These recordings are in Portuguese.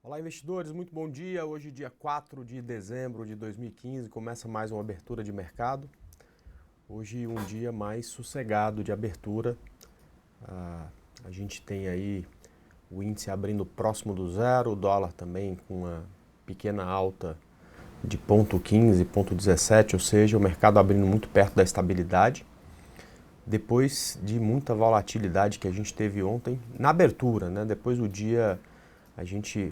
Olá, investidores, muito bom dia. Hoje, dia 4 de dezembro de 2015, começa mais uma abertura de mercado. Hoje, um dia mais sossegado de abertura. A gente tem aí o índice abrindo próximo do zero, o dólar também com uma pequena alta de 0,15, 0,17, ou seja, o mercado abrindo muito perto da estabilidade. Depois de muita volatilidade que a gente teve ontem, na abertura, né? Depois do dia, a gente,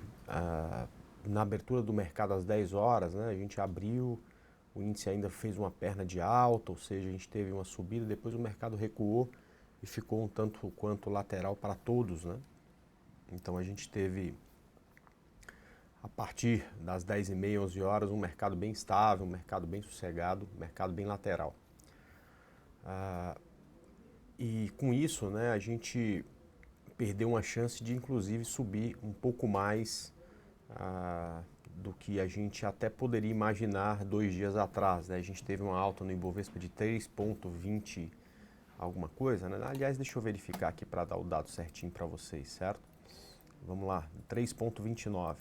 na abertura do mercado às 10 horas, né? A gente abriu, o índice ainda fez uma perna de alta, ou seja, a gente teve uma subida, depois o mercado recuou e ficou um tanto quanto lateral para todos, né? Então a gente teve, a partir das 10h30, 11 horas, um mercado bem estável, um mercado bem sossegado, um mercado bem lateral. E com isso, né, a gente perdeu uma chance de, inclusive, subir um pouco mais do que a gente até poderia imaginar 2 dias atrás, né? A gente teve uma alta no Ibovespa de 3,20 alguma coisa, né? Aliás, deixa eu verificar aqui para dar o dado certinho para vocês, certo? Vamos lá, 3,29.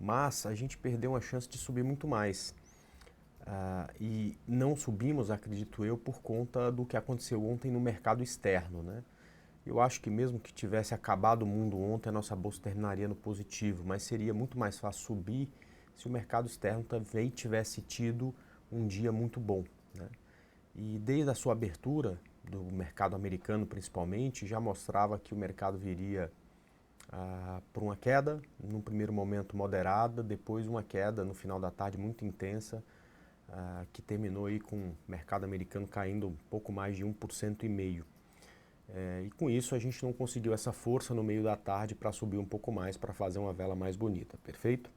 Mas a gente perdeu uma chance de subir muito mais. E não subimos, acredito eu, por conta do que aconteceu ontem no mercado externo, né? Eu acho que mesmo que tivesse acabado o mundo ontem, a nossa bolsa terminaria no positivo, mas seria muito mais fácil subir se o mercado externo também tivesse tido um dia muito bom, né? E desde a sua abertura, do mercado americano principalmente, já mostrava que o mercado viria por uma queda, num primeiro momento moderada, depois uma queda no final da tarde muito intensa, que terminou aí com o mercado americano caindo um pouco mais de 1,5%. E com isso a gente não conseguiu essa força no meio da tarde para subir um pouco mais, para fazer uma vela mais bonita, perfeito?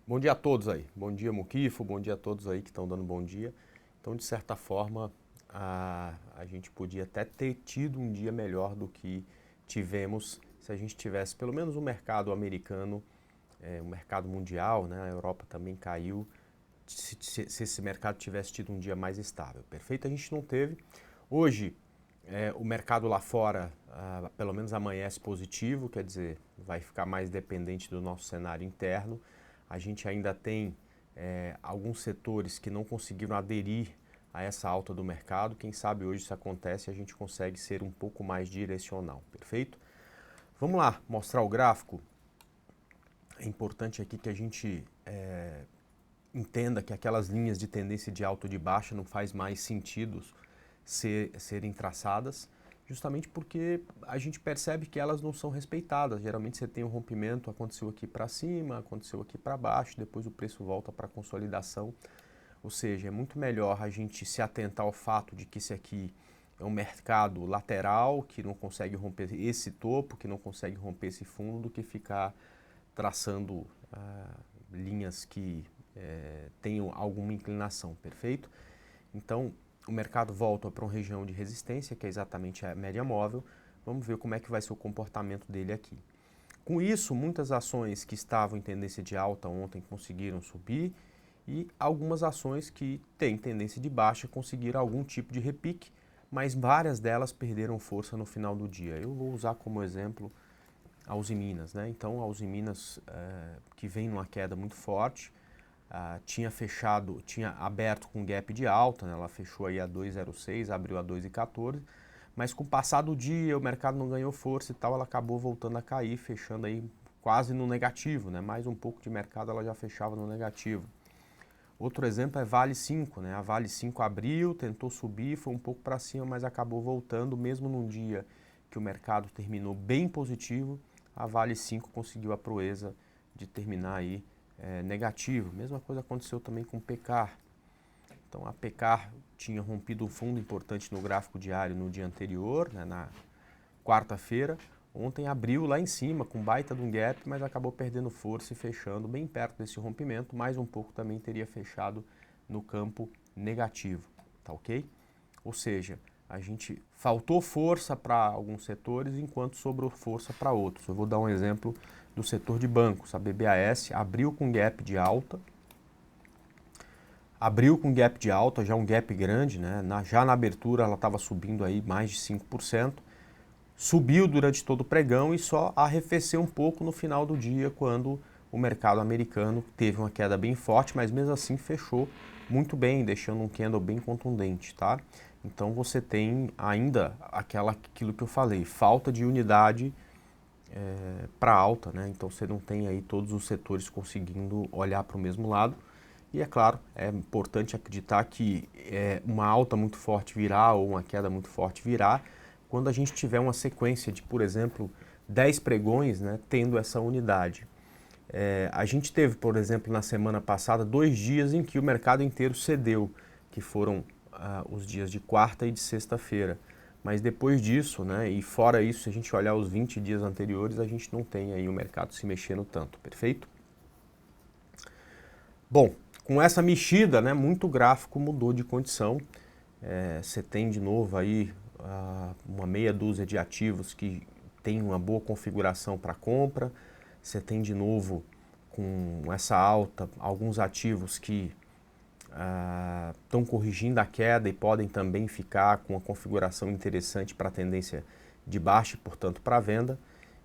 Bom dia a todos aí, bom dia Muquifo, bom dia a todos aí que estão dando bom dia. Então, de certa forma, a gente podia até ter tido um dia melhor do que tivemos se a gente tivesse pelo menos o mercado americano, o mercado mundial, né? A Europa também caiu, se esse mercado tivesse tido um dia mais estável, perfeito? A gente não teve. Hoje, o mercado lá fora, pelo menos amanhece positivo, quer dizer, vai ficar mais dependente do nosso cenário interno. A gente ainda tem alguns setores que não conseguiram aderir a essa alta do mercado. Quem sabe hoje isso acontece e a gente consegue ser um pouco mais direcional, perfeito? Vamos lá, mostrar o gráfico. É importante aqui que a gente entenda que aquelas linhas de tendência de alta ou de baixa não faz mais sentido serem traçadas, justamente porque a gente percebe que elas não são respeitadas. Geralmente você tem um rompimento, aconteceu aqui para cima, aconteceu aqui para baixo, depois o preço volta para consolidação. Ou seja, é muito melhor a gente se atentar ao fato de que esse aqui é um mercado lateral, que não consegue romper esse topo, que não consegue romper esse fundo, do que ficar traçando linhas que tenham alguma inclinação, perfeito? Então, o mercado volta para uma região de resistência, que é exatamente a média móvel. Vamos ver como é que vai ser o comportamento dele aqui. Com isso, muitas ações que estavam em tendência de alta ontem conseguiram subir e algumas ações que têm tendência de baixa conseguiram algum tipo de repique, mas várias delas perderam força no final do dia. Eu vou usar como exemplo a Uzi Minas, né? Então, a Uzi Minas, que vem numa queda muito forte, tinha aberto com gap de alta, né? Ela fechou aí a 2,06, abriu a 2,14, mas com o passar do dia o mercado não ganhou força e tal, ela acabou voltando a cair, fechando aí quase no negativo, né? Mais um pouco de mercado ela já fechava no negativo. Outro exemplo é Vale 5, né? A Vale 5 abriu, tentou subir, foi um pouco para cima, mas acabou voltando, mesmo num dia que o mercado terminou bem positivo, a Vale 5 conseguiu a proeza de terminar aí negativo. Mesma coisa aconteceu também com o Pecar. Então a Pecar tinha rompido um fundo importante no gráfico diário no dia anterior, né, na quarta-feira. Ontem abriu lá em cima com baita de um gap, mas acabou perdendo força e fechando bem perto desse rompimento. Mais um pouco também teria fechado no campo negativo, tá ok? Ou seja, a gente faltou força para alguns setores enquanto sobrou força para outros. Eu vou dar um exemplo do setor de bancos. A BBAS abriu com gap de alta, já um gap grande, né? Já na abertura ela estava subindo aí mais de 5%. subiu durante todo o pregão e só arrefeceu um pouco no final do dia, quando o mercado americano teve uma queda bem forte, mas mesmo assim fechou muito bem, deixando um candle bem contundente, tá? Então você tem ainda aquilo que eu falei, falta de unidade para alta, né? Então você não tem aí todos os setores conseguindo olhar para o mesmo lado. E é claro, é importante acreditar que uma alta muito forte virá ou uma queda muito forte virá quando a gente tiver uma sequência de, por exemplo, 10 pregões, né, tendo essa unidade. A gente teve, por exemplo, na semana passada, 2 dias em que o mercado inteiro cedeu, que foram os dias de quarta e de sexta-feira. Mas depois disso, né, e fora isso, se a gente olhar os 20 dias anteriores, a gente não tem aí o mercado se mexendo tanto, perfeito? Bom, com essa mexida, né, muito gráfico mudou de condição. Você tem de novo aí uma meia dúzia de ativos que tem uma boa configuração para compra. Você tem de novo, com essa alta, alguns ativos que estão corrigindo a queda e podem também ficar com uma configuração interessante para a tendência de baixa e, portanto, para venda.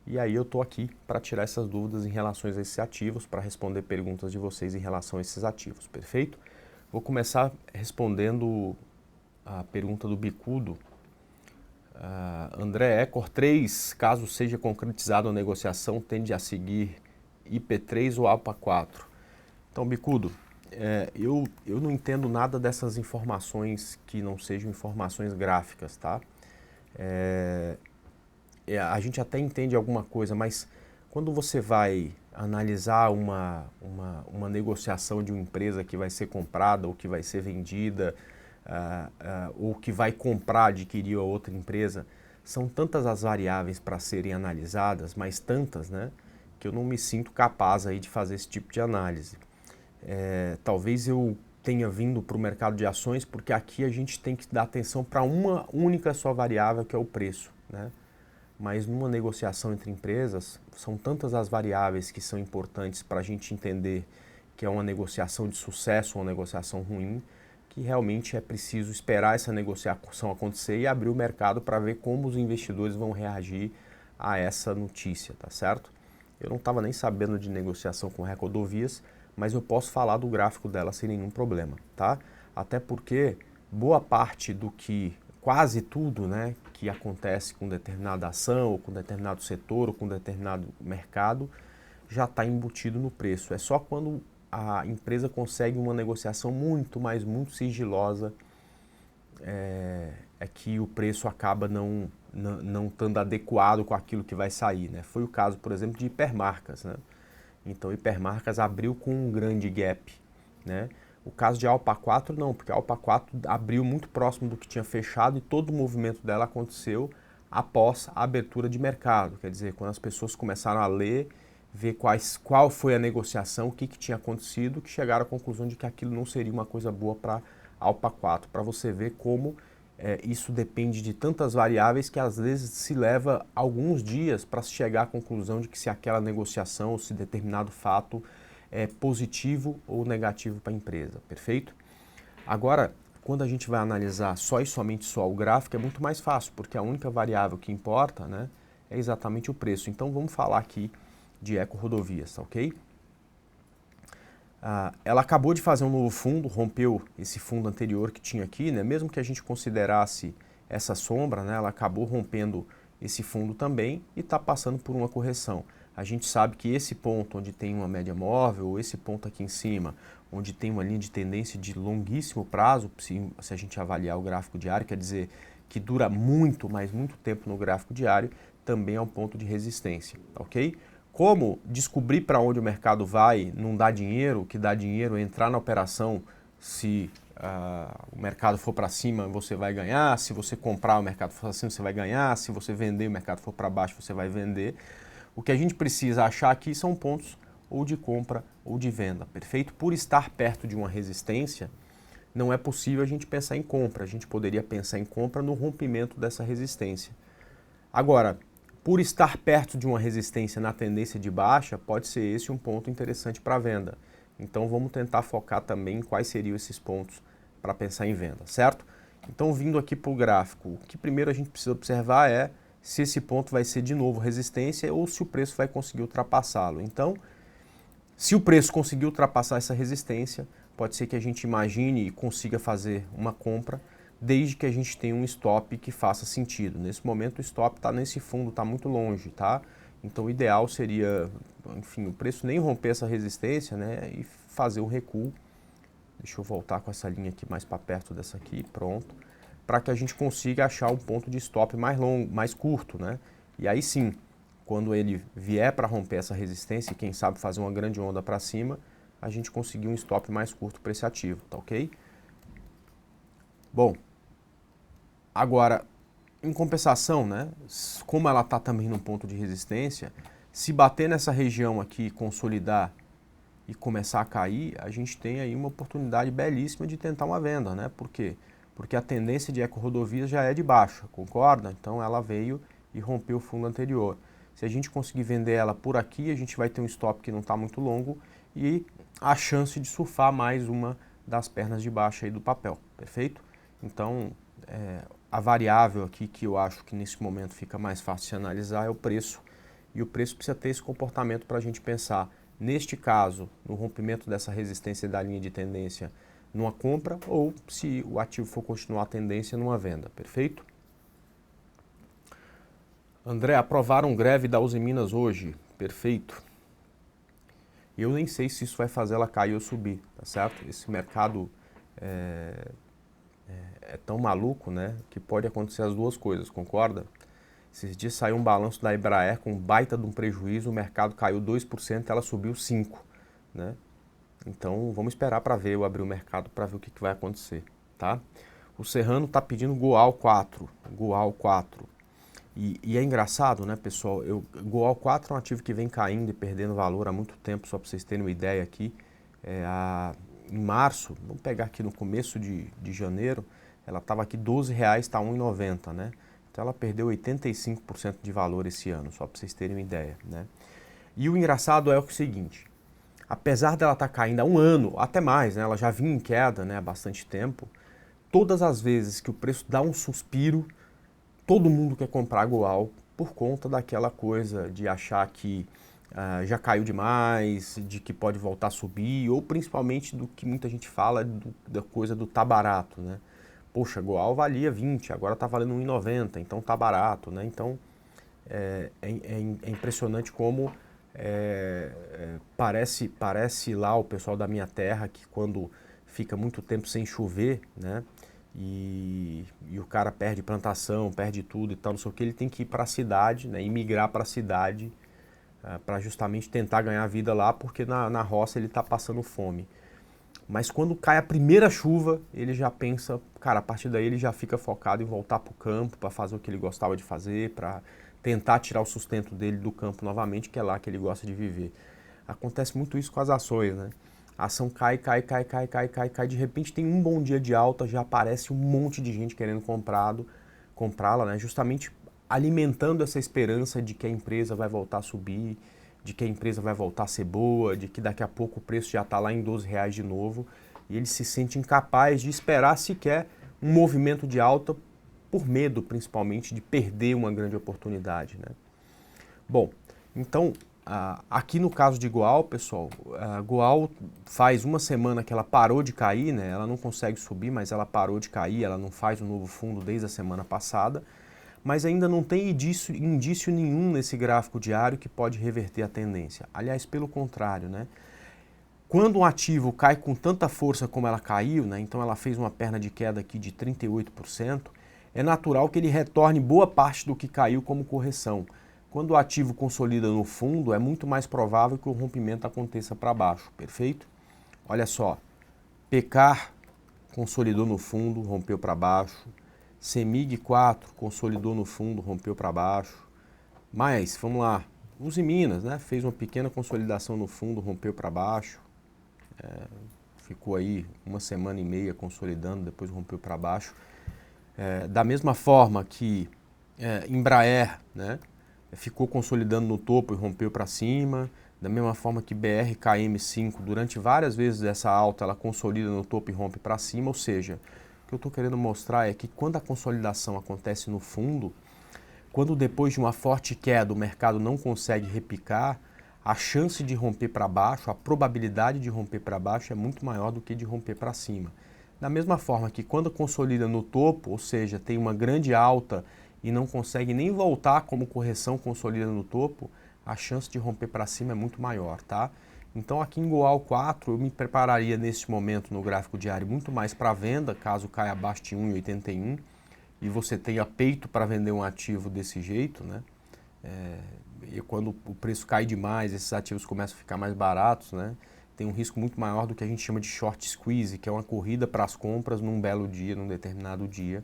E aí eu estou aqui para tirar essas dúvidas em relação a esses ativos, para responder perguntas de vocês em relação a esses ativos, perfeito? Vou começar respondendo a pergunta do Bicudo. André, Ecor 3, caso seja concretizada a negociação, tende a seguir IP3 ou ALPA 4? Então, Bicudo, eu não entendo nada dessas informações que não sejam informações gráficas, tá? A gente até entende alguma coisa, mas quando você vai analisar uma negociação de uma empresa que vai ser comprada ou que vai ser vendida, ou que vai comprar, adquirir a outra empresa, são tantas as variáveis para serem analisadas, mas tantas, né, que eu não me sinto capaz aí de fazer esse tipo de análise. Talvez eu tenha vindo para o mercado de ações porque aqui a gente tem que dar atenção para uma única só variável, que é o preço, né? Mas numa negociação entre empresas, são tantas as variáveis que são importantes para a gente entender que é uma negociação de sucesso ou uma negociação ruim, que realmente é preciso esperar essa negociação acontecer e abrir o mercado para ver como os investidores vão reagir a essa notícia, tá certo? Eu não estava nem sabendo de negociação com Recodovias, mas eu posso falar do gráfico dela sem nenhum problema, tá? Até porque boa parte do que, quase tudo, né, que acontece com determinada ação, ou com determinado setor, ou com determinado mercado, já está embutido no preço. É só quando a empresa consegue uma negociação muito, mas muito sigilosa, que o preço acaba não estando adequado com aquilo que vai sair, né? Foi o caso, por exemplo, de Hipermarcas, né? Então, Hipermarcas abriu com um grande gap, né? O caso de Alpa 4 não, porque a Alpa 4 abriu muito próximo do que tinha fechado e todo o movimento dela aconteceu após a abertura de mercado. Quer dizer, quando as pessoas começaram a ler, ver qual foi a negociação, o que tinha acontecido, que chegaram à conclusão de que aquilo não seria uma coisa boa para Alpa 4. Para você ver como isso depende de tantas variáveis que às vezes se leva alguns dias para se chegar à conclusão de que se aquela negociação ou se determinado fato é positivo ou negativo para a empresa, perfeito? Agora, quando a gente vai analisar só e somente só o gráfico, é muito mais fácil, porque a única variável que importa, né, é exatamente o preço. Então vamos falar aqui de Ecorodovias, ok? Ela acabou de fazer um novo fundo, rompeu esse fundo anterior que tinha aqui, né? Mesmo que a gente considerasse essa sombra, né, ela acabou rompendo esse fundo também e está passando por uma correção. A gente sabe que esse ponto onde tem uma média móvel, ou esse ponto aqui em cima, onde tem uma linha de tendência de longuíssimo prazo, se a gente avaliar o gráfico diário, quer dizer que dura muito, mas muito tempo no gráfico diário, também é um ponto de resistência, ok? Como descobrir para onde o mercado vai não dá dinheiro, o que dá dinheiro é entrar na operação. Se o mercado for para cima, você vai ganhar. Se você comprar, o mercado for para cima, você vai ganhar. Se você vender, o mercado for para baixo, você vai vender. O que a gente precisa achar aqui são pontos ou de compra ou de venda, perfeito? Por estar perto de uma resistência, não é possível a gente pensar em compra. A gente poderia pensar em compra no rompimento dessa resistência. Agora, por estar perto de uma resistência na tendência de baixa, pode ser esse um ponto interessante para venda. Então vamos tentar focar também em quais seriam esses pontos para pensar em venda, certo? Então vindo aqui para o gráfico, o que primeiro a gente precisa observar é se esse ponto vai ser de novo resistência ou se o preço vai conseguir ultrapassá-lo. Então, se o preço conseguir ultrapassar essa resistência, pode ser que a gente imagine e consiga fazer uma compra, desde que a gente tenha um stop que faça sentido. Nesse momento o stop está nesse fundo, está muito longe, tá? Então o ideal seria, enfim, o preço nem romper essa resistência, né, e fazer o recuo. Deixa eu voltar com essa linha aqui mais para perto dessa aqui, pronto. Para que a gente consiga achar um ponto de stop mais longo, mais curto, né? E aí sim, quando ele vier para romper essa resistência e quem sabe fazer uma grande onda para cima, a gente conseguir um stop mais curto para esse ativo, tá ok? Bom, agora, em compensação, né, como ela está também num ponto de resistência, se bater nessa região aqui, consolidar e começar a cair, a gente tem aí uma oportunidade belíssima de tentar uma venda, né? Por quê? Porque a tendência de eco-rodovias já é de baixa, concorda? Então ela veio e rompeu o fundo anterior. Se a gente conseguir vender ela por aqui, a gente vai ter um stop que não está muito longo e a chance de surfar mais uma das pernas de baixo aí do papel, perfeito? Então, a variável aqui que eu acho que nesse momento fica mais fácil de analisar é o preço. E o preço precisa ter esse comportamento para a gente pensar, neste caso, no rompimento dessa resistência da linha de tendência numa compra ou, se o ativo for continuar a tendência, numa venda, perfeito? André, aprovaram greve da Uzi Minas hoje, perfeito. Eu nem sei se isso vai fazer ela cair ou subir, tá certo? Esse mercado é tão maluco, né, que pode acontecer as duas coisas, concorda? Esses dias saiu um balanço da Embraer com um baita de um prejuízo, o mercado caiu 2%, ela subiu 5%, né? Então vamos esperar para ver, eu abrir o mercado para ver o que vai acontecer, tá? O Serrano está pedindo Goal 4, Goal 4. E é engraçado, né, pessoal? Goal 4 é um ativo que vem caindo e perdendo valor há muito tempo, só para vocês terem uma ideia aqui. Em março, vamos pegar aqui no começo de janeiro, ela estava aqui R$12, está R$1,90, né? Então ela perdeu 85% de valor esse ano, só para vocês terem uma ideia, né? E o engraçado é o seguinte, apesar dela estar caindo há um ano, até mais, né? Ela já vinha em queda, né, há bastante tempo, todas as vezes que o preço dá um suspiro, todo mundo quer comprar Goal por conta daquela coisa de achar que já caiu demais, de que pode voltar a subir, ou principalmente do que muita gente fala da coisa do tá barato, né? Poxa, Goal valia 20, agora tá valendo 1,90, então tá barato, né? Então é impressionante como parece lá o pessoal da minha terra que quando fica muito tempo sem chover, né? E o cara perde plantação, perde tudo e tal, não sei o que, ele tem que ir para a cidade, né, e migrar para a cidade para justamente tentar ganhar vida lá, porque na roça ele está passando fome. Mas quando cai a primeira chuva, ele já pensa, cara, a partir daí ele já fica focado em voltar para o campo, para fazer o que ele gostava de fazer, para tentar tirar o sustento dele do campo novamente, que é lá que ele gosta de viver. Acontece muito isso com as ações, né? A ação cai, de repente tem um bom dia de alta, já aparece um monte de gente querendo comprá-la, né? Justamente alimentando essa esperança de que a empresa vai voltar a subir, de que a empresa vai voltar a ser boa, de que daqui a pouco o preço já está lá em R$12 de novo, e ele se sente incapaz de esperar sequer um movimento de alta por medo, principalmente, de perder uma grande oportunidade, né? Bom, então, aqui no caso de Goal, pessoal, a Goal faz uma semana que ela parou de cair, né? Ela não consegue subir, mas ela parou de cair, ela não faz um novo fundo desde a semana passada, mas ainda não tem indício nenhum nesse gráfico diário que pode reverter a tendência. Aliás, pelo contrário, né? Quando um ativo cai com tanta força como ela caiu, né? Então ela fez uma perna de queda aqui de 38%, é natural que ele retorne boa parte do que caiu como correção. Quando o ativo consolida no fundo, é muito mais provável que o rompimento aconteça para baixo, perfeito? Olha só, Pecar consolidou no fundo, rompeu para baixo. Semig 4 consolidou no fundo, rompeu para baixo. Mas, vamos lá, Uzi Minas, né? Fez uma pequena consolidação no fundo, rompeu para baixo. Ficou aí uma semana e meia consolidando, depois rompeu para baixo. Da mesma forma que Embraer, né? Ficou consolidando no topo e rompeu para cima. Da mesma forma que BRKM5, durante várias vezes dessa alta, ela consolida no topo e rompe para cima. Ou seja, o que eu estou querendo mostrar é que quando a consolidação acontece no fundo, quando depois de uma forte queda o mercado não consegue repicar, a chance de romper para baixo, a probabilidade de romper para baixo é muito maior do que de romper para cima. Da mesma forma que quando consolida no topo, ou seja, tem uma grande alta e não consegue nem voltar como correção consolida no topo, a chance de romper para cima é muito maior, tá? Então aqui em Goal 4 eu me prepararia neste momento no gráfico diário muito mais para venda, caso caia abaixo de 1,81 e você tenha peito para vender um ativo desse jeito, né? E quando o preço cai demais, esses ativos começam a ficar mais baratos, né? Tem um risco muito maior do que a gente chama de short squeeze, que é uma corrida para as compras num belo dia, num determinado dia,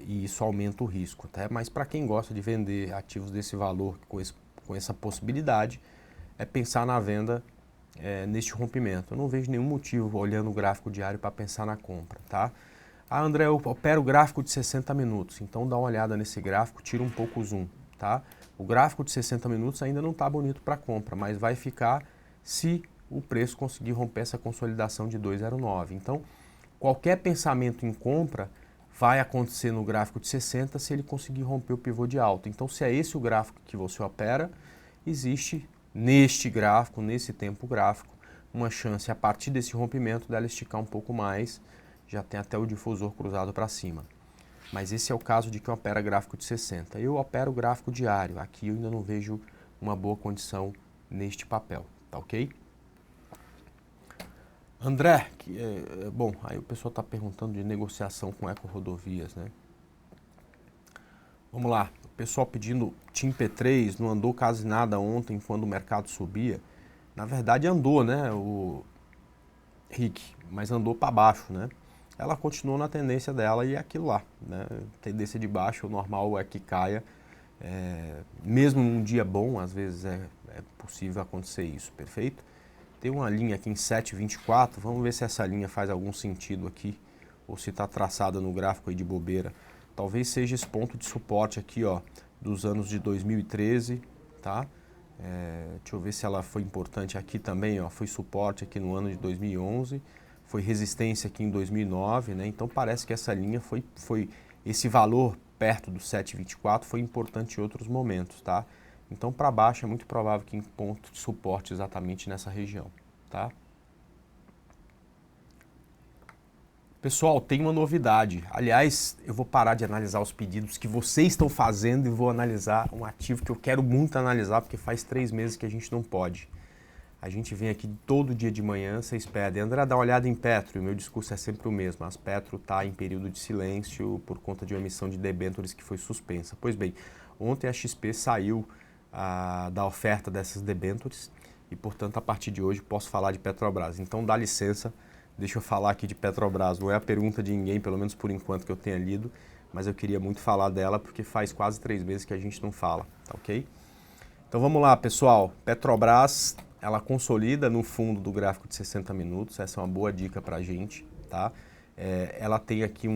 e isso aumenta o risco, tá? Mas para quem gosta de vender ativos desse valor com essa possibilidade, é pensar na venda neste rompimento. Eu não vejo nenhum motivo, olhando o gráfico diário, para pensar na compra, tá? Ah, André, eu opero o gráfico de 60 minutos, então dá uma olhada nesse gráfico, tira um pouco o zoom, tá? O gráfico de 60 minutos ainda não está bonito para compra, mas vai ficar se o preço conseguir romper essa consolidação de 2,09. Então, qualquer pensamento em compra vai acontecer no gráfico de 60 se ele conseguir romper o pivô de alta. Então, se é esse o gráfico que você opera, existe neste gráfico, nesse tempo gráfico, uma chance a partir desse rompimento dela esticar um pouco mais, já tem até o difusor cruzado para cima. Mas esse é o caso de quem opera gráfico de 60. Eu opero gráfico diário, aqui eu ainda não vejo uma boa condição neste papel, tá ok? André, bom, aí o pessoal está perguntando de negociação com Eco-Rodovias, né? Vamos lá, o pessoal pedindo TIM P3, não andou quase nada ontem quando o mercado subia. Na verdade andou, né, o Rick, mas andou para baixo, né? Ela continuou na tendência dela e é aquilo lá, né? Tendência de baixo, o normal é que caia. Mesmo num dia bom, às vezes é possível acontecer isso, perfeito? Tem uma linha aqui em 7,24, vamos ver se essa linha faz algum sentido aqui, ou se está traçada no gráfico aí de bobeira. Talvez seja esse ponto de suporte aqui, ó, dos anos de 2013, tá? Deixa eu ver se ela foi importante aqui também, ó, foi suporte aqui no ano de 2011, foi resistência aqui em 2009, né? Então parece que essa linha foi esse valor perto do 7,24 foi importante em outros momentos, tá? Então para baixo é muito provável que em ponto de suporte exatamente nessa região, tá? Pessoal, tem uma novidade. Aliás, eu vou parar de analisar os pedidos que vocês estão fazendo e vou analisar um ativo que eu quero muito analisar, porque faz 3 meses que a gente não pode. A gente vem aqui todo dia de manhã, vocês pedem, André, dá uma olhada em Petro, e o meu discurso é sempre o mesmo, mas Petro está em período de silêncio por conta de uma emissão de debêntures que foi suspensa. Pois bem, ontem a XP saiu da oferta dessas debêntures e, portanto, a partir de hoje posso falar de Petrobras. Então, dá licença, deixa eu falar aqui de Petrobras. Não é a pergunta de ninguém, pelo menos por enquanto que eu tenha lido, mas eu queria muito falar dela porque faz quase 3 meses que a gente não fala, tá ok? Então vamos lá, pessoal. Petrobras, ela consolida no fundo do gráfico de 60 minutos, essa é uma boa dica para a gente, tá? Ela tem aqui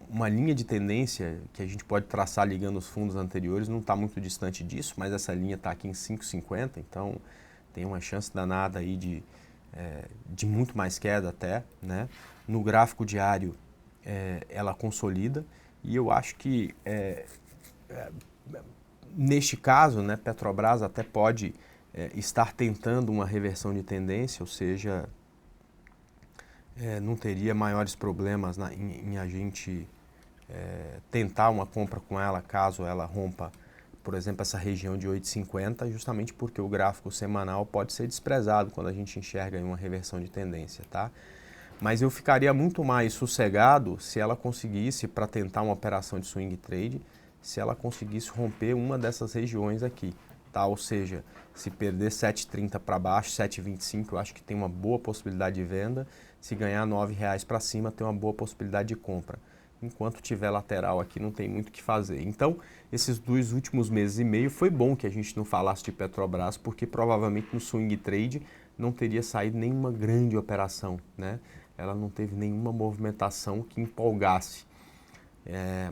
uma linha de tendência que a gente pode traçar ligando os fundos anteriores, não está muito distante disso, mas essa linha está aqui em 5,50, então tem uma chance danada aí de muito mais queda até, né? No gráfico diário ela consolida e eu acho que neste caso, né, Petrobras até pode estar tentando uma reversão de tendência, ou seja, não teria maiores problemas em a gente tentar uma compra com ela caso ela rompa, por exemplo, essa região de 8,50, justamente porque o gráfico semanal pode ser desprezado quando a gente enxerga em uma reversão de tendência, tá? Mas eu ficaria muito mais sossegado se ela conseguisse, para tentar uma operação de swing trade, se ela conseguisse romper uma dessas regiões aqui, tá? Ou seja, se perder 7,30 para baixo, 7,25, eu acho que tem uma boa possibilidade de venda. Se ganhar R$9 para cima, tem uma boa possibilidade de compra. Enquanto tiver lateral aqui, não tem muito o que fazer. Então, esses 2 últimos meses e meio, foi bom que a gente não falasse de Petrobras, porque provavelmente no swing trade não teria saído nenhuma grande operação, né? Ela não teve nenhuma movimentação que empolgasse.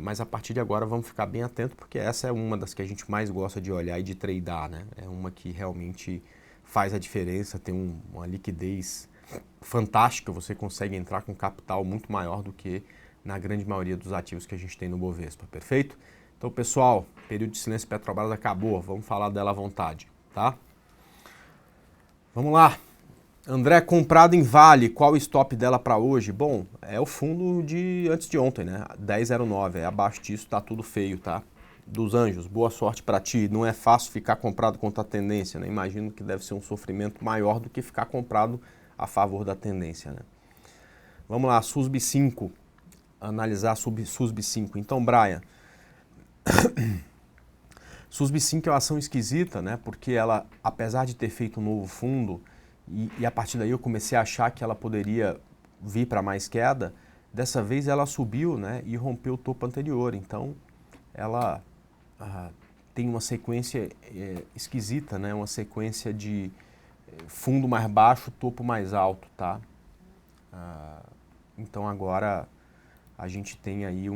Mas a partir de agora vamos ficar bem atento, porque essa é uma das que a gente mais gosta de olhar e de tradear, né? É uma que realmente faz a diferença, tem uma liquidez fantástica, você consegue entrar com capital muito maior do que na grande maioria dos ativos que a gente tem no Bovespa, perfeito? Então, pessoal, período de silêncio Petrobras acabou. Vamos falar dela à vontade, tá? Vamos lá. André, comprado em Vale, qual o stop dela para hoje? Bom, é o fundo de antes de ontem, né? 10,09. É abaixo disso, tá tudo feio, tá? Dos anjos, boa sorte para ti. Não é fácil ficar comprado contra a tendência, né? Imagino que deve ser um sofrimento maior do que ficar comprado a favor da tendência, né? Vamos lá, SUSB 5. Analisar SUSB 5. Então, Brian, SUSB 5 é uma ação esquisita, né? Porque ela, apesar de ter feito um novo fundo, e a partir daí eu comecei a achar que ela poderia vir para mais queda, dessa vez ela subiu, né? E rompeu o topo anterior. Então, ela tem uma sequência esquisita, né? Uma sequência de fundo mais baixo, topo mais alto, tá? Então agora a gente tem aí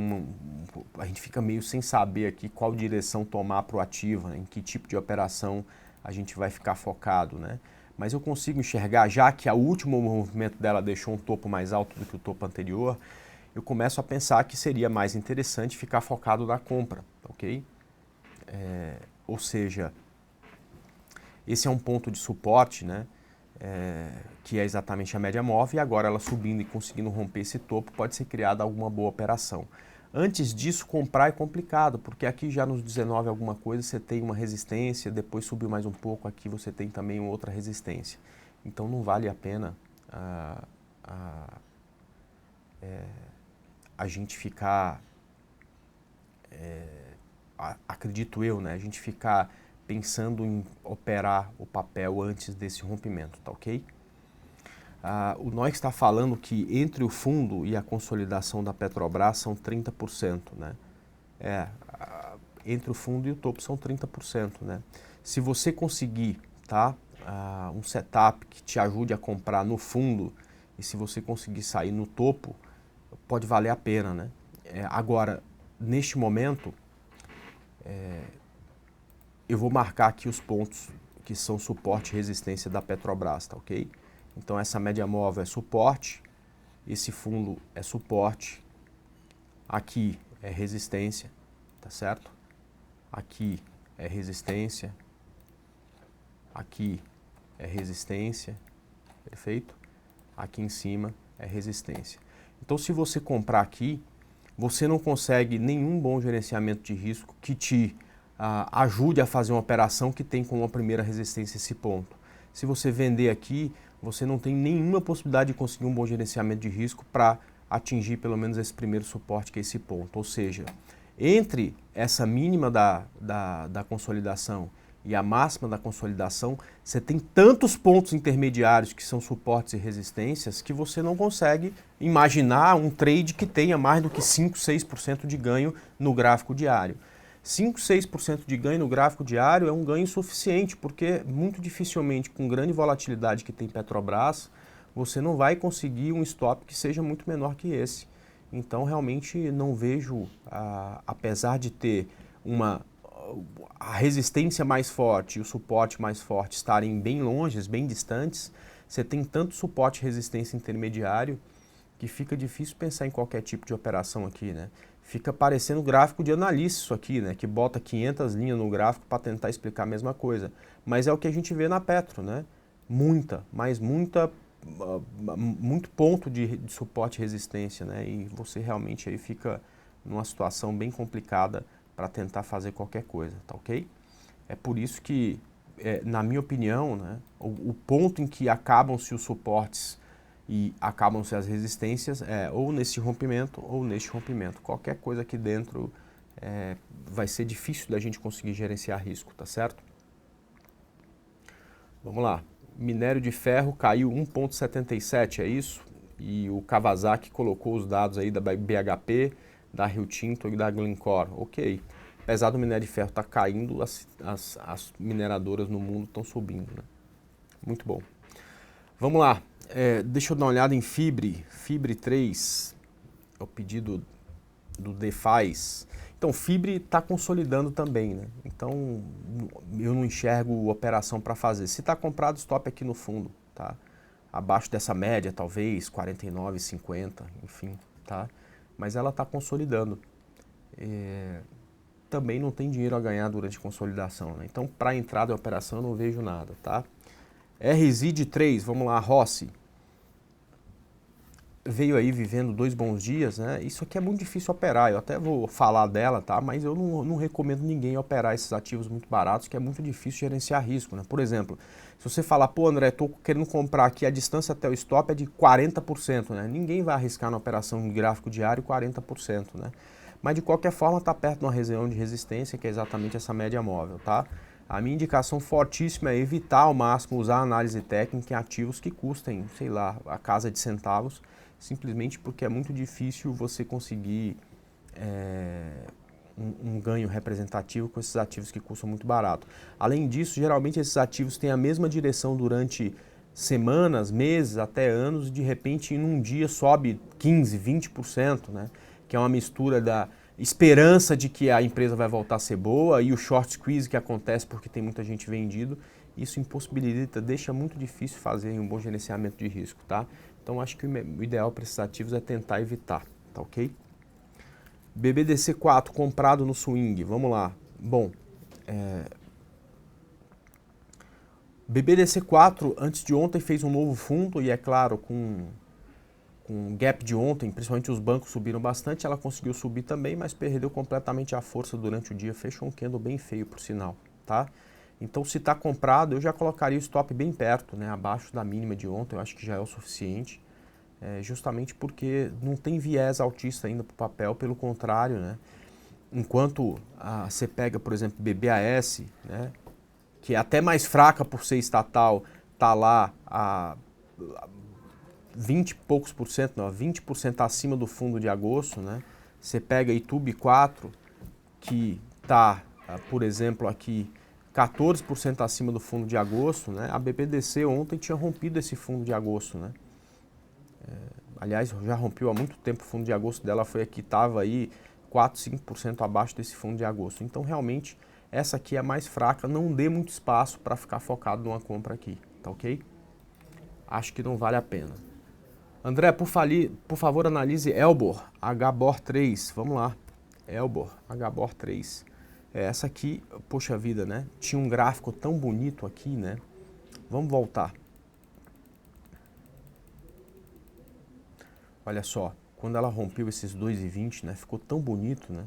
a gente fica meio sem saber aqui qual direção tomar para o ativo, né? Em que tipo de operação a gente vai ficar focado, né? Mas eu consigo enxergar, já que o último movimento dela deixou um topo mais alto do que o topo anterior, eu começo a pensar que seria mais interessante ficar focado na compra, ok? Ou seja, esse é um ponto de suporte, né? Que é exatamente a média móvel, e agora ela subindo e conseguindo romper esse topo, pode ser criada alguma boa operação. Antes disso, comprar é complicado, porque aqui já nos 19 alguma coisa você tem uma resistência, depois subiu mais um pouco, aqui você tem também outra resistência. Então não vale a pena a gente ficar, acredito eu, né? A gente ficar pensando em operar o papel antes desse rompimento, tá ok? O Noix está falando que entre o fundo e a consolidação da Petrobras são 30%, né? Entre o fundo e o topo são 30%, né? Se você conseguir, tá, um setup que te ajude a comprar no fundo e se você conseguir sair no topo, pode valer a pena, né? Agora, neste momento, eu vou marcar aqui os pontos que são suporte e resistência da Petrobras, tá ok? Então essa média móvel é suporte, esse fundo é suporte, aqui é resistência, tá certo? Aqui é resistência, aqui é resistência, perfeito? Aqui em cima é resistência. Então se você comprar aqui, você não consegue nenhum bom gerenciamento de risco que te ajude a fazer uma operação que tem como primeira resistência esse ponto. Se você vender aqui, você não tem nenhuma possibilidade de conseguir um bom gerenciamento de risco para atingir pelo menos esse primeiro suporte, que é esse ponto. Ou seja, entre essa mínima da consolidação e a máxima da consolidação, você tem tantos pontos intermediários que são suportes e resistências que você não consegue imaginar um trade que tenha mais do que 5, 6% de ganho no gráfico diário. 5, 6% de ganho no gráfico diário é um ganho suficiente, porque muito dificilmente, com grande volatilidade que tem Petrobras, você não vai conseguir um stop que seja muito menor que esse. Então, realmente não vejo, apesar de ter a resistência mais forte e o suporte mais forte estarem bem longe, bem distantes, você tem tanto suporte e resistência intermediário que fica difícil pensar em qualquer tipo de operação aqui, né? Fica parecendo gráfico de analista isso aqui, né? Que bota 500 linhas no gráfico para tentar explicar a mesma coisa. Mas é o que a gente vê na Petro, né? Muito ponto de suporte e resistência, né? E você realmente aí fica numa situação bem complicada para tentar fazer qualquer coisa, tá ok? É por isso que, na minha opinião, né, o ponto em que acabam-se os suportes e acabam-se as resistências ou nesse rompimento ou neste rompimento. Qualquer coisa aqui dentro vai ser difícil da gente conseguir gerenciar risco, tá certo? Vamos lá. Minério de ferro caiu 1,77, é isso? E o Kawasaki colocou os dados aí da BHP, da Rio Tinto e da Glencore. Ok. Apesar do minério de ferro estar caindo, as mineradoras no mundo estão subindo, né? Muito bom. Vamos lá. Deixa eu dar uma olhada em Fibre 3, é o pedido do DeFi. Então, Fibre está consolidando também, né? Então, eu não enxergo operação para fazer. Se está comprado, stop aqui no fundo, tá? Abaixo dessa média, talvez, 49,50, enfim, tá? Mas ela está consolidando. também não tem dinheiro a ganhar durante a consolidação, né? Então, para entrada e operação, eu não vejo nada, tá? RZID 3, vamos lá, Rossi. Veio aí vivendo 2 bons dias, né? Isso aqui é muito difícil operar, eu até vou falar dela, tá? Mas eu não recomendo ninguém operar esses ativos muito baratos, que é muito difícil gerenciar risco, né? Por exemplo, se você falar, pô, André, tô querendo comprar aqui, a distância até o stop é de 40%, né? Ninguém vai arriscar na operação em gráfico diário 40%, né? Mas de qualquer forma está perto de uma região de resistência, que é exatamente essa média móvel, tá? A minha indicação fortíssima é evitar ao máximo usar a análise técnica em ativos que custem, sei lá, a casa de centavos, simplesmente porque é muito difícil você conseguir um ganho representativo com esses ativos que custam muito barato. Além disso, geralmente esses ativos têm a mesma direção durante semanas, meses, até anos, e de repente em um dia sobe 15%, 20%, né? Que é uma mistura da esperança de que a empresa vai voltar a ser boa e o short squeeze que acontece porque tem muita gente vendido. Isso impossibilita, deixa muito difícil fazer um bom gerenciamento de risco, tá? Então acho que o ideal para esses ativos é tentar evitar, tá ok? BBDC4 comprado no swing, vamos lá. Bom, BBDC4 antes de ontem fez um novo fundo e é claro com o gap de ontem, principalmente os bancos subiram bastante, ela conseguiu subir também, mas perdeu completamente a força durante o dia, fechou um candle bem feio por sinal, tá? Então se está comprado, eu já colocaria o stop bem perto, né, abaixo da mínima de ontem, eu acho que já é o suficiente, justamente porque não tem viés altista ainda para o papel, pelo contrário, né? Enquanto você pega, por exemplo, BBAS, né, que é até mais fraca por ser estatal, está lá a 20 e poucos por cento, não, 20% acima do fundo de agosto, né? Você pega Itube 4, que está, por exemplo, aqui 14% acima do fundo de agosto, né? A BBDC ontem tinha rompido esse fundo de agosto, né? Aliás, já rompeu há muito tempo o fundo de agosto dela, foi aqui, estava aí 4, 5% abaixo desse fundo de agosto. Então, realmente, essa aqui é a mais fraca, não dê muito espaço para ficar focado numa compra aqui, tá ok? Acho que não vale a pena. André, por favor, analise Elbor, HBOR 3, vamos lá, Elbor, HBOR 3. Essa aqui, poxa vida, né? Tinha um gráfico tão bonito aqui, né? Vamos voltar. Olha só, quando ela rompeu esses 2,20, né, ficou tão bonito, né?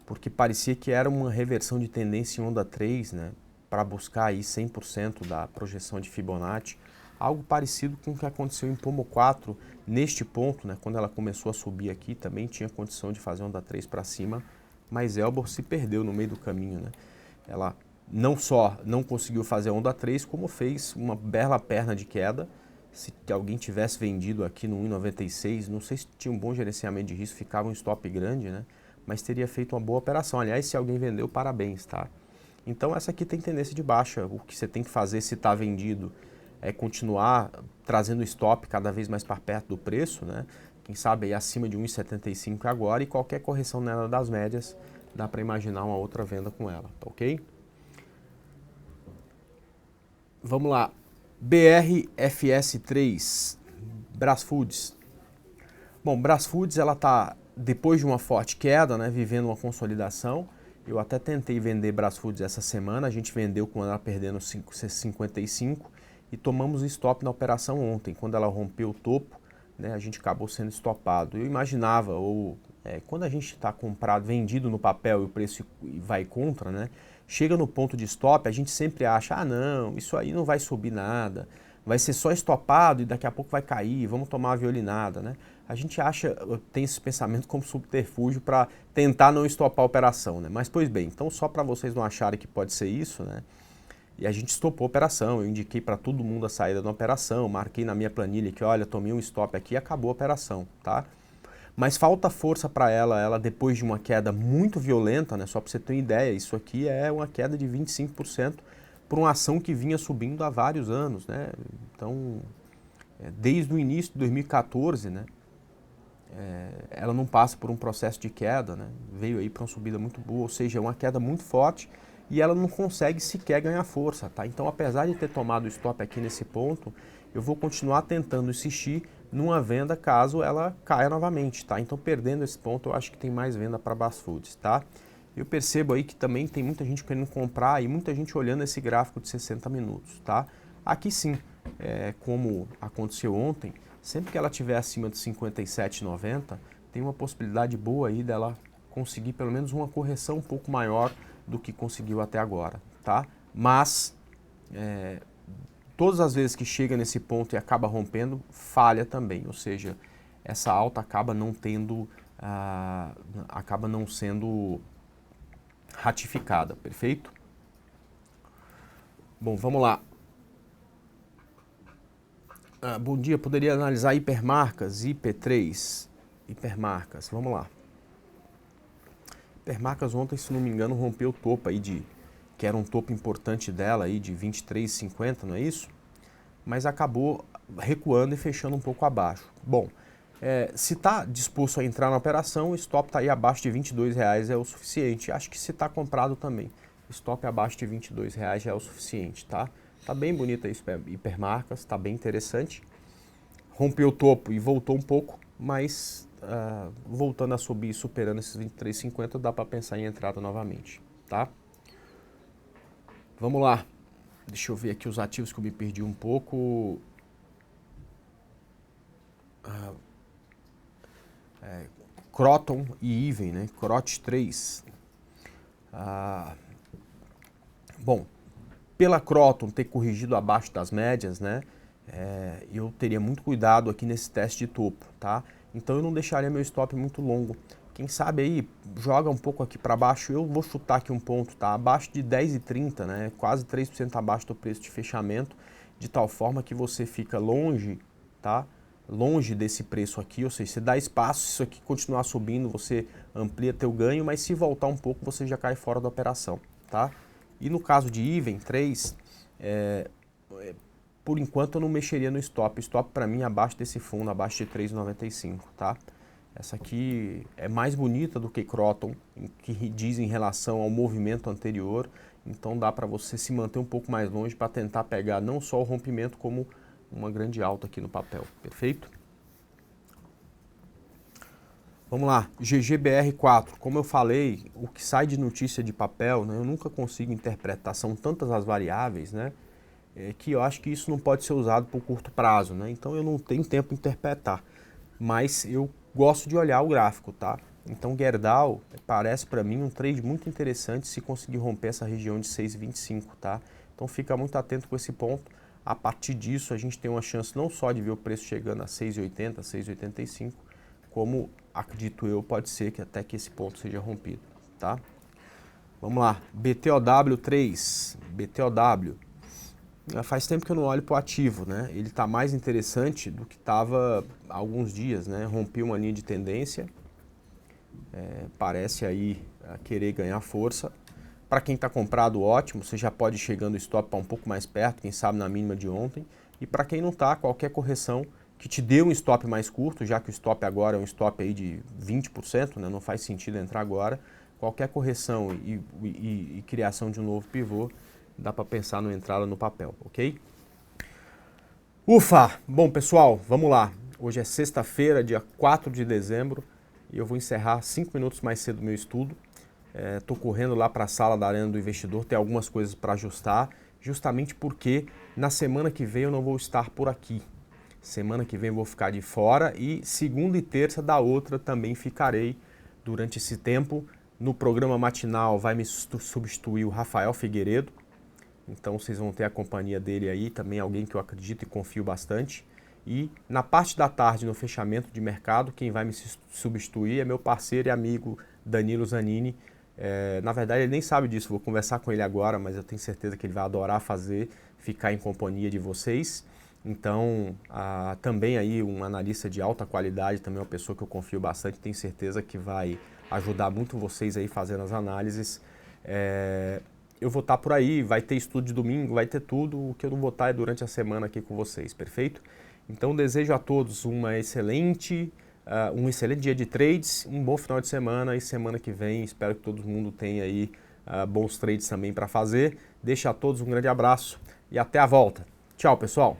Porque parecia que era uma reversão de tendência em onda 3, né? Para buscar aí 100% da projeção de Fibonacci. Algo parecido com o que aconteceu em Pomo 4, neste ponto, né? Quando ela começou a subir aqui, também tinha condição de fazer onda 3 para cima, mas Elbor se perdeu no meio do caminho, né? Ela não só não conseguiu fazer onda 3, como fez uma bela perna de queda. Se alguém tivesse vendido aqui no 1,96, não sei se tinha um bom gerenciamento de risco, ficava um stop grande, né? Mas teria feito uma boa operação. Aliás, se alguém vendeu, parabéns, tá? Então essa aqui tem tendência de baixa. O que você tem que fazer se está vendido é continuar trazendo o stop cada vez mais para perto do preço, né? Quem sabe aí acima de 1,75 agora, e qualquer correção nela das médias, dá para imaginar uma outra venda com ela, tá ok? Vamos lá. BRFS3, Brasfoods. Bom, Brasfoods, ela está, depois de uma forte queda, né, vivendo uma consolidação. Eu até tentei vender Brasfoods essa semana, a gente vendeu com ela perdendo 55 e tomamos stop na operação ontem. Quando ela rompeu o topo, né, a gente acabou sendo estopado. Eu imaginava, quando a gente está comprado, vendido no papel e o preço vai contra, né, chega no ponto de stop, a gente sempre acha, ah não, isso aí não vai subir nada, vai ser só estopado e daqui a pouco vai cair, vamos tomar uma violinada, né? A gente acha, tem esse pensamento como subterfúgio para tentar não estopar a operação, né? Mas pois bem, então só para vocês não acharem que pode ser isso, né? E a gente estopou a operação, eu indiquei para todo mundo a saída da operação, marquei na minha planilha que, olha, tomei um stop aqui e acabou a operação, tá? Mas falta força para ela depois de uma queda muito violenta, né? Só para você ter uma ideia, isso aqui é uma queda de 25% por uma ação que vinha subindo há vários anos, né? Então, desde o início de 2014, né? Ela não passa por um processo de queda, né? Veio aí para uma subida muito boa, ou seja, é uma queda muito forte e ela não consegue sequer ganhar força, tá? Então, apesar de ter tomado o stop aqui nesse ponto, eu vou continuar tentando insistir numa venda caso ela caia novamente, tá? Então, perdendo esse ponto, eu acho que tem mais venda para Brasfoods, tá? eu percebo aí que também tem muita gente querendo comprar e muita gente olhando esse gráfico de 60 minutos, tá? Aqui sim, como aconteceu ontem, sempre que ela estiver acima de 57,90, tem uma possibilidade boa aí dela conseguir pelo menos uma correção um pouco maior do que conseguiu até agora, tá? Mas todas as vezes que chega nesse ponto e acaba rompendo, falha também, ou seja, essa alta acaba não tendo, acaba não sendo ratificada, perfeito? Bom, vamos lá. Bom dia, poderia analisar hipermarcas, IP3, hipermarcas, vamos lá. Hipermarcas ontem, se não me engano, rompeu o topo aí que era um topo importante dela aí de 23,50, não é isso? Mas acabou recuando e fechando um pouco abaixo. Bom, se está disposto a entrar na operação, o stop está aí abaixo de R$22 é o suficiente. Acho que se está comprado também, stop abaixo de R$22 já é o suficiente, tá? Tá bem bonita isso, hipermarcas, tá bem interessante. Rompeu o topo e voltou um pouco, mas voltando a subir e superando esses 23,50, dá para pensar em entrada novamente, tá? Vamos lá. Deixa eu ver aqui os ativos que eu me perdi um pouco. Croton e Even, né? CROT 3. Bom, pela Croton ter corrigido abaixo das médias, né? Eu teria muito cuidado aqui nesse teste de topo, tá? Então eu não deixaria meu stop muito longo. Quem sabe aí, joga um pouco aqui para baixo, eu vou chutar aqui um ponto, tá? Abaixo de 10,30, né? Quase 3% abaixo do preço de fechamento, de tal forma que você fica longe, tá? Longe desse preço aqui, ou seja, você dá espaço, se isso aqui continuar subindo, você amplia teu ganho, mas se voltar um pouco, você já cai fora da operação, tá? E no caso de Even 3, por enquanto eu não mexeria no stop. Stop para mim abaixo desse fundo, abaixo de 3,95, tá? Essa aqui é mais bonita do que Croton, que diz em relação ao movimento anterior. Então dá para você se manter um pouco mais longe para tentar pegar não só o rompimento, como uma grande alta aqui no papel. Perfeito? Vamos lá, GGBR4. Como eu falei, o que sai de notícia de papel, né, eu nunca consigo interpretar, são tantas as variáveis, né, que eu acho que isso não pode ser usado por curto prazo, né, então eu não tenho tempo de interpretar, mas eu gosto de olhar o gráfico, tá? Então Gerdau parece para mim um trade muito interessante se conseguir romper essa região de 6,25, tá? Então fica muito atento com esse ponto. A partir disso a gente tem uma chance não só de ver o preço chegando a 6,80, 6,85, como acredito eu, pode ser que até que esse ponto seja rompido, tá? Vamos lá, BTOW3, BTOW. Faz tempo que eu não olho para o ativo, né? Ele está mais interessante do que estava há alguns dias, né? Rompeu uma linha de tendência, parece aí querer ganhar força. Para quem está comprado, ótimo, você já pode ir chegando o stop para um pouco mais perto, quem sabe na mínima de ontem. E para quem não está, qualquer correção que te dê um stop mais curto, já que o stop agora é um stop aí de 20%, né? Não faz sentido entrar agora. Qualquer correção e criação de um novo pivô, dá para pensar no entrada no papel, ok? Ufa! Bom, pessoal, vamos lá. Hoje é sexta-feira, dia 4 de dezembro, e eu vou encerrar 5 minutos mais cedo o meu estudo. Estou correndo lá para a sala da Arena do Investidor, tem algumas coisas para ajustar, justamente porque na semana que vem eu não vou estar por aqui. Semana que vem eu vou ficar de fora e segunda e terça da outra também ficarei durante esse tempo. No programa matinal vai me substituir o Rafael Figueiredo, então vocês vão ter a companhia dele aí, também alguém que eu acredito e confio bastante. E na parte da tarde, no fechamento de mercado, quem vai me substituir é meu parceiro e amigo Danilo Zanini. Na verdade ele nem sabe disso, vou conversar com ele agora, mas eu tenho certeza que ele vai adorar ficar em companhia de vocês. Então, também aí um analista de alta qualidade, também uma pessoa que eu confio bastante, tenho certeza que vai ajudar muito vocês aí fazendo as análises. Eu vou estar por aí, vai ter estudo de domingo, vai ter tudo, o que eu não vou estar é durante a semana aqui com vocês, perfeito? Então desejo a todos um excelente dia de trades, um bom final de semana e semana que vem espero que todo mundo tenha aí bons trades também para fazer. Deixo a todos um grande abraço e até a volta. Tchau, pessoal!